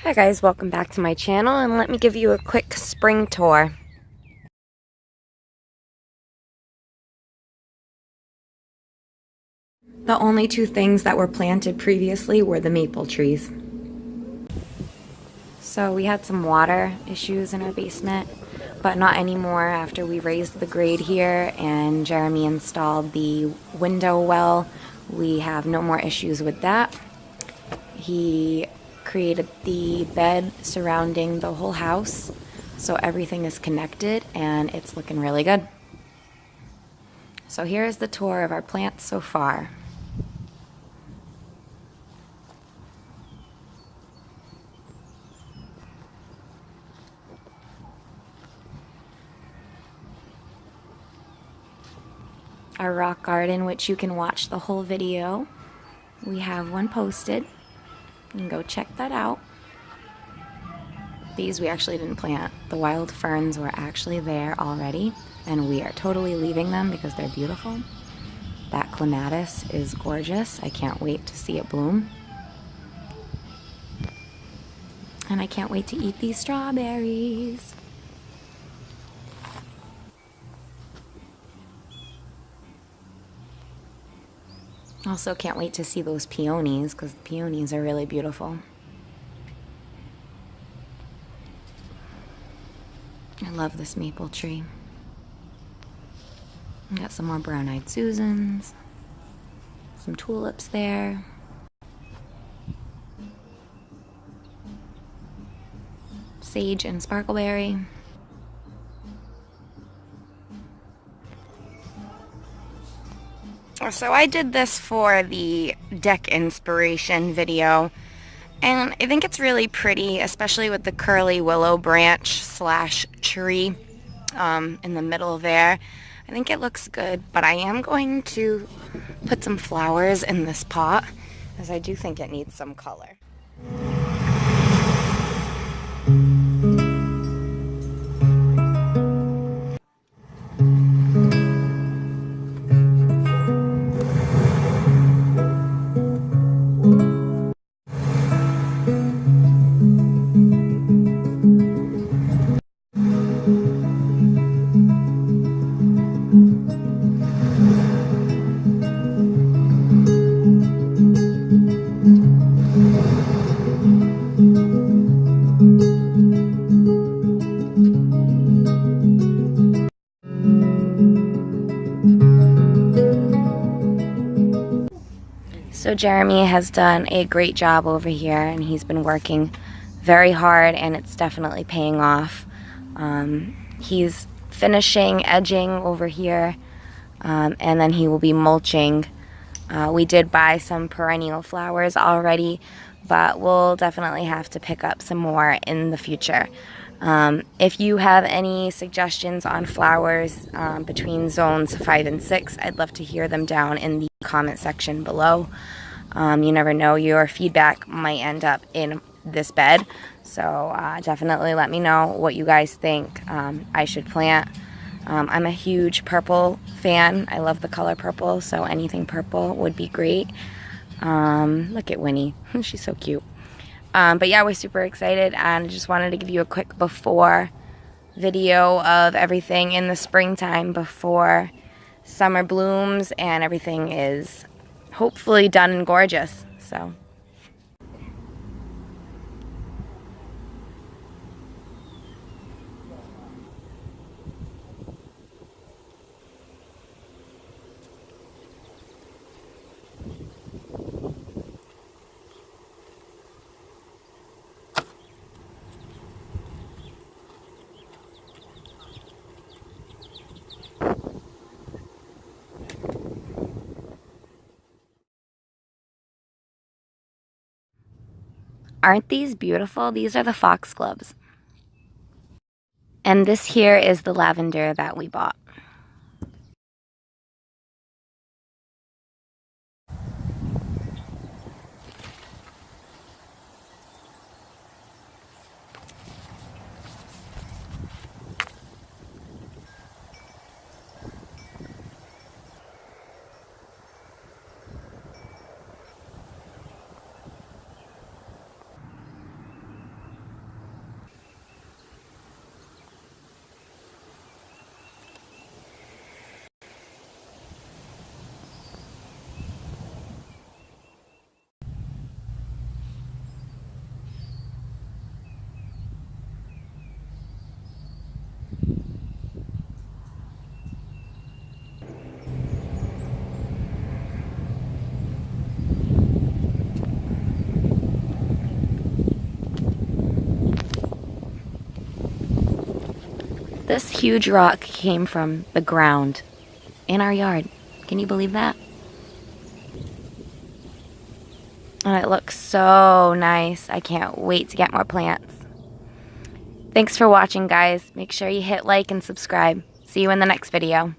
Hi guys, welcome back to my channel, and let me give you a quick spring tour. The only two things that were planted previously were the maple trees. So we had some water issues in our basement, but not anymore after we raised the grade here and Jeremy installed the window well. We have no more issues with that. He created the bed surrounding the whole house, so everything is connected and it's looking really good. So here is the tour of our plants so far. Our rock garden, which you can watch the whole video. We have one posted. You can go check that out. These we actually didn't plant. The wild ferns were actually there already, and we are totally leaving them because they're beautiful. That clematis is gorgeous. I can't wait to see it bloom. And I can't wait to eat these strawberries. Also can't wait to see those peonies, because the peonies are really beautiful. I love this maple tree. Got some more brown-eyed Susans, some tulips there. Sage and sparkleberry. So I did this for the deck inspiration video, and I think it's really pretty, especially with the curly willow branch slash tree in the middle there. I think it looks good, but I am going to put some flowers in this pot, as I do think it needs some color. So Jeremy has done a great job over here, and he's been working very hard, and it's definitely paying off. He's finishing edging over here, and then he will be mulching. We did buy some perennial flowers already, but we'll definitely have to pick up some more in the future. If you have any suggestions on flowers between zones 5 and 6, I'd love to hear them down in the comment section below. You never know, your feedback might end up in this bed, so definitely let me know what you guys think I should plant. I'm a huge purple fan. I love the color purple, so anything purple would be great. Look at Winnie. She's so cute. But yeah, we're super excited, and I just wanted to give you a quick before video of everything in the springtime before summer blooms and everything is hopefully done and gorgeous. So aren't these beautiful? These are the foxgloves. And this here is the lavender that we bought. This huge rock came from the ground in our yard. Can you believe that? And it looks so nice. I can't wait to get more plants. Thanks for watching, guys. Make sure you hit like and subscribe. See you in the next video.